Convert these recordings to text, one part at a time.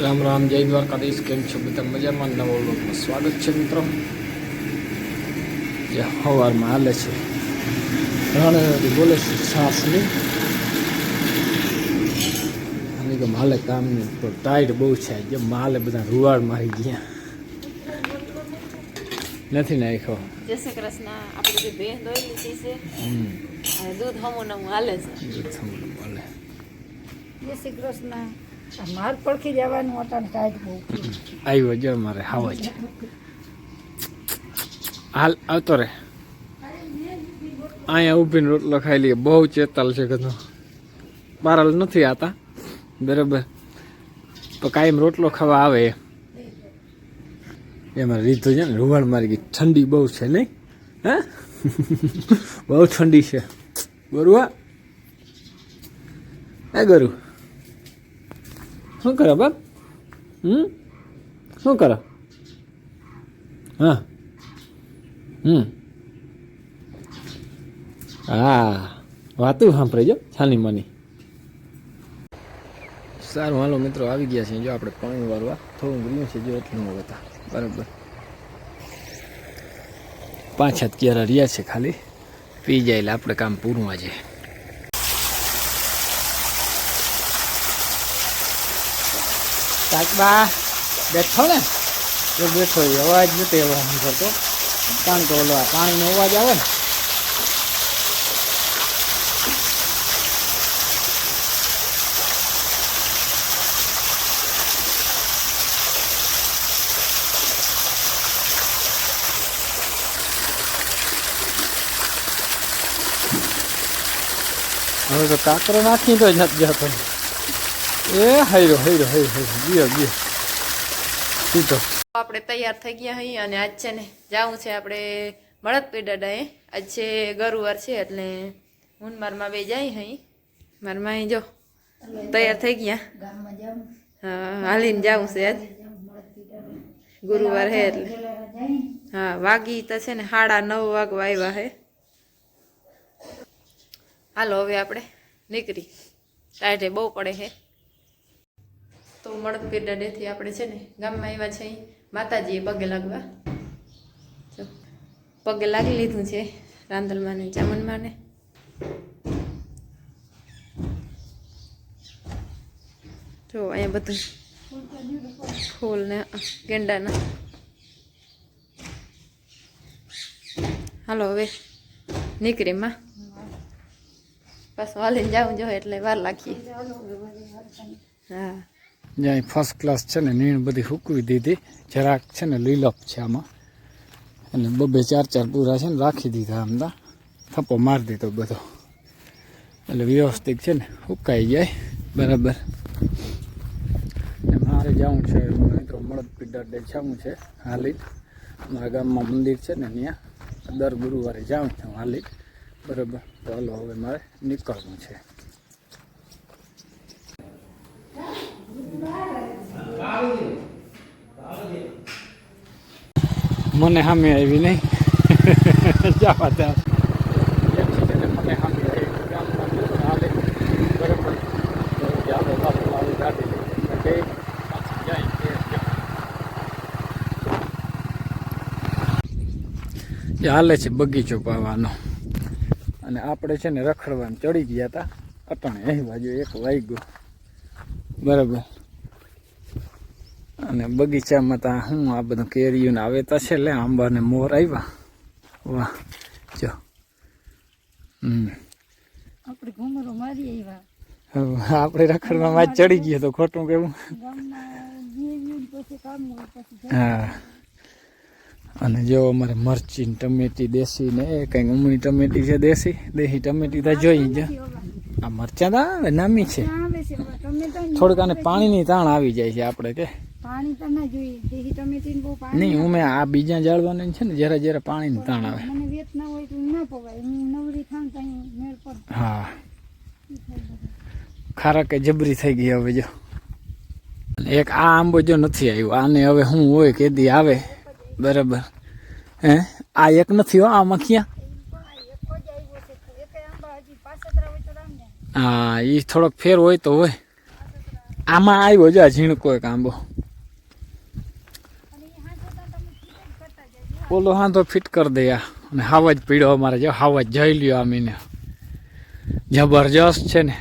રામ રામ, જય દ્વારકાધીશ. કેમ છો બધા? મજામાં? નવો વ્લોગમાં સ્વાગત છે મિત્રો. જે સવારમાં હાલે છે રણેથી બોલે છે સાસની અને કે માલે કામની તો ટાઈટ બહુ છે. જે માલે બધા રૂવાડ મારી ગયા નથી નાખ્યો. જય શ્રી કૃષ્ણ. આપણે જે ભેંસ દોઈ લીધી છે અને દૂધ હમું હાલે છે. દૂધ સમૂહ હાલે. જય શ્રી કૃષ્ણ. માર પડખી જવાનું હતા ને ટાઈટ બહુ આવ્યો જો મારે હાવા છે. હાલ આવતો રે. અહીંયા ઊભીને રોટલો ખાઈ લઈએ. બહુ ચેતાલ છે કદો બારલ નથી આતા બરાબર, તો કાયમ રોટલો ખાવા આવે એમાં રીતો છે ને. રૂવાડ મારી ગઈ. ઠંડી બહુ છે નહીં? હા બહુ ઠંડી છે. ગરુઆ એ ગરુ શું કરો બાપ? શું કરો? હા હા વાતું સાંભળે જો છાની માની. સારું હાલો મિત્રો, આવી ગયા છે. જો આપણે પાણી વાળવા થોડું રહ્યું છે જો એટલું હતા બરાબર. 5-7 ક્યારા રહ્યા છે ખાલી, પી જાય એટલે આપણે કામ પૂરું આજે. કાકબા બેઠો ને એ બેઠો અવાજ નથી એવો કરતો, કારણ કે ઓલો પાણીનો અવાજ આવે ને હવે તો કાકરો નાખી તો જત જતો એ હૈરો હૈરો હૈરો હૈરો ગયો ગયો સીધો. આપણે તૈયાર થઈ ગયા અહીં અને આજ છે ને જાવું છે આપણે મળદ પેડાડાએ. આજ છે ગરુવાર છે એટલે હું મારમાં બે જાય અહીં. મારમાં અહીં જો તૈયાર થઈ ગયા. ગામમાં જાઉં હા હાલીને જાવું છે આજ ગુરુવાર હે એટલે. હા વાગી તો છે ને 9:30 વાગવા આવ્યા હે. હાલો હવે આપણે નીકળી, ટાઈટે બહુ પડે છે. તો મળદ પેડાડેથી આપણે છે ને ગામમાં આવ્યા છે માતાજીએ પગે લાગવા. જો પગે લાગી લીધું છે રાંદલમાને ચામનમાને. જો અહીંયા બધું ફૂલ ને ગેંડાના. હાલો હવે નીકળી માં પાછું હાલીને જાવું જો એટલે વાર લાગીએ. હા જ્યાં ફર્સ્ટ ક્લાસ છે ને નીણ બધી સૂકવી દીધી. જરાક છે ને લીલપ છે આમાં, અને 2-4 પૂરા છે ને રાખી દીધા. આમદા થપ્પો મારી દીધો બધો એટલે વ્યવસ્થિત છે ને સુકાઈ જાય બરાબર. મારે જવું છે મિત્રો મળદ પેડાડે જવું છે હાલી. અમારા ગામમાં મંદિર છે ને ત્યાં દર ગુરુવારે જાઉં છું હાલી બરાબર. તો હાલો હવે મારે નીકળવું છે. મને સામે આવી નહીં જવા ત્યાં મને સામે આવી ગામમાં હાલે બરાબર. હાલે છે બગીચો પાવાનો, અને આપણે છે ને રખડવાનું ચડી ગયા હતા અટાણે અહીં બાજુ 1 વાગ્યો બરાબર. અને બગીચામાં તો હું આ બધું કેરીઓ ને આવે તો છે લે આંબા ને મોર આવ્યા. વાહ જો આપણે ઘુમરો મારી આવ્યા. આપણે રખડવામાં જ ચડી ગયો તો ખોટું કેવું. હા અને જો અમારે મરચી ટમેટી દેશી ને કંઈક ઉમળી ટમેટી છે દેશી ટમેટી તો જોઈ જ. આ મરચાં તો આવે નામી છે થોડીક, આને પાણીની તાણ આવી જાય છે આપણે કે પાણી તો ના જોઈએ. દેશી ટમેટી બહુ પાણી નહીં. ઉમે આ બીજા જાળવાને છે ને જરા પાણીની તાણ આવે. મને વેત ના હોય તો ના પવાય. હું નવરી થામ તો મેળ પર. હા ખારા કે જબરી થઈ ગઈ હવે જો. એક આ આંબો જો નથી આવ્યો, આને હવે શું હોય કેદી આવે બરાબર. હે આ એક નથી હો આ મખિયા. હા એ થોડોક ફેર હોય તો હોય. આમાં આવ્યો છે આ ઝીણકો એક આંબો. ઓલો હા તો ફિટ કરી દે આ. અને હાવ જ પીડ્યો અમારે જો હાવ જ જઈ લ્યો આ મહિને જબરજસ્ત છે ને.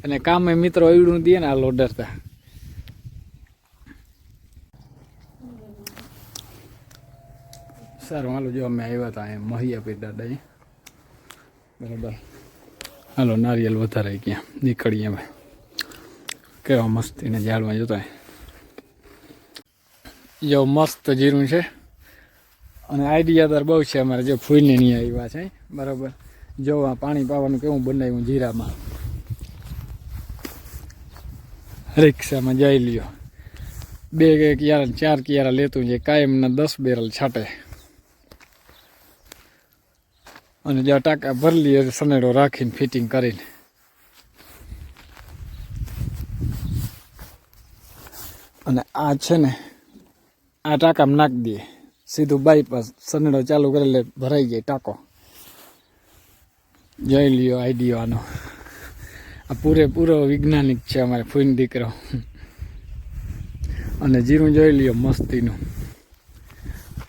અને કામે મિત્રો એવડું દે ને આ લોડરતા. સારું હાલો જો અમે આવ્યા હતા અહીંયા મહિયા પીર દાદા બરાબર. હાલો નારિયેલ વધારે ગયા નીકળીએ હવે. કેવા મસ્તીને ઝાડમાં જોતા જો મસ્ત જીરું છે. અને આઈડિયાદાર બહુ છે અમારે જો ફૂલને નહીં આવ્યા છે બરાબર. જો આ પાણી પાવાનું કેવું બનાવ્યું જીરામાં. રિક્ષામાં જઈ લ્યો 2 કિયારા 4 કિયારા લેતું છે કાયમના 10 બેરલ છાંટે. અને જ્યાં ટાંકા ભરી લઈએ સનેડો રાખીને ફિટિંગ કરીને. અને આ છે ને આ ટાંકામાં નાખી દઈએ સીધું બાયપાસ સનેડો ચાલુ કરે એટલે ભરાઈ જાય ટાંકો. જોઈ લ્યો આઈડિયો આનો. આ પૂરેપૂરો વૈજ્ઞાનિક છે અમારે ફૂઈન દીકરો. અને જીરું જોઈ લ્યો મસ્તીનું.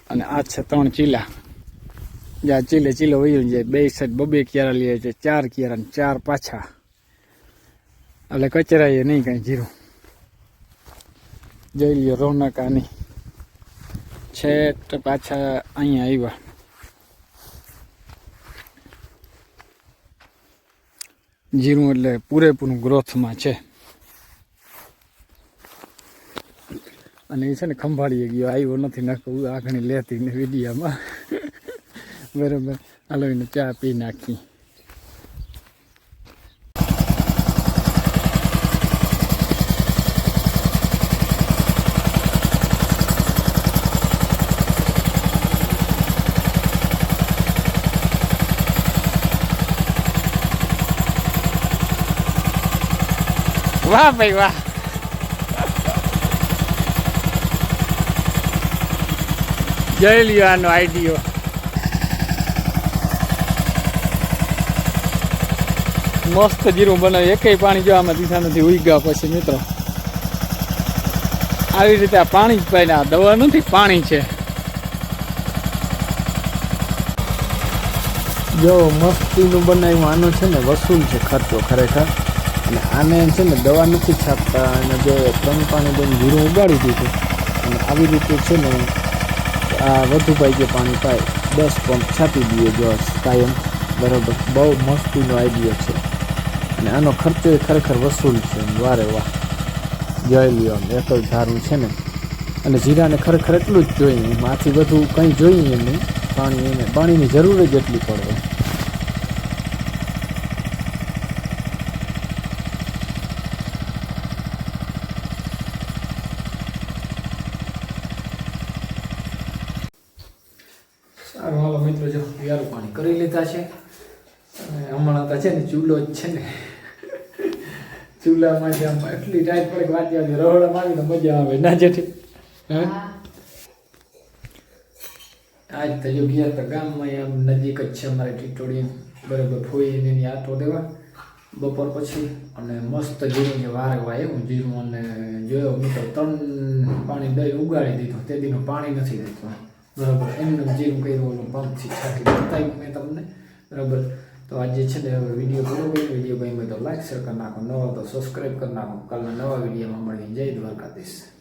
અને આ છે 3 ચીલા. જ્યાં ચીલો વયું જાય 2 સાઈડ 2 કિયારા લઈએ છે 4 કિયારા ને 4 પાછા. એટલે કચરાઈએ નહીં કાંઈ જીરું. જોઈ લ્યો રોનક આની છેટ પાછા અહીંયા આવ્યા. જીરું એટલે પૂરેપૂરું ગ્રોથમાં છે. અને એ છે ને ખંભાળીએ ગયો આવ્યો નથી નાખવું આઘણી લેતી ને વિડીયામાં બરાબર. હાલો એને ચા પી નાખી. વાહ ભાઈ વાહ. જોઈ લ્યો આનો આઈડિયો. મસ્ત જીરું બનાવ્યું. એકેય પાણી જો આમાં દીધા નથી ઉઈ પછી મિત્રો. આવી રીતે આ પાણી જ પાય ને આ દવા નથી પાણી છે. જો મસ્તીનું બનાવ્યું. આનો છે ને વસૂલ છે ખર્ચો ખરેખર. અને આને છે ને દવા નથી છાપતા. અને જો 3 પાણી દઈને જીરું ઉગાડી દીધું. અને આવી રીતે છે ને આ વધુ પાઈ જે પાણી પાય 10 પંપ છાપી દઈએ જો કાયમ બરાબર. બહુ મસ્તીનો આઈડિયો છે. અને આનો ખર્ચો એ ખરેખર વસૂલ છે. વારે વાહ જોઈ લ્યો આમ એક જ ધારું છે ને. અને જીરાને ખરેખર એટલું જ જોઈએ. એમાંથી બધું કંઈ જોઈએ નહીં. પાણીની જરૂર જ એટલી પડે. સારું હાલો મિત્રો જો પિયારું પાણી કરી લીધા છે. અને હમણાં તો છે ને ચૂલો જ છે ને. ચૂલામાં આમ એટલી ટાઈટ પડે કે વાત આવે. રહોડામાં આવી તો મજા આવે ના જેઠી. આજ તો જો ગયા તો ગામમાં આમ નજીક જ છે અમારે ટીટોડી બરાબર. ફોઈને એની આટો દેવા બપોર પછી. અને મસ્ત જીરું જે વારે વાય એવું જીરું. અને જોયો મિત્રો 3 પાણી દહીં ઉગાડી દીધું. તે દીનું પાણી નથી દેતું બરાબર. એમનું જીરું કર્યું ઓલું પંપથી છાંટી બતાવ્યું મેં તમને બરાબર. તો આજે છે ને હવે વિડીયો પૂરો કર્યો. વિડીયો ગમ્યો તો લાઈક શેર કરી નાખો. નવો તો સબસ્ક્રાઈબ કરી નાખો. કાલના નવા વિડીયોમાં મળીએ. જય દ્વારકાધીશ.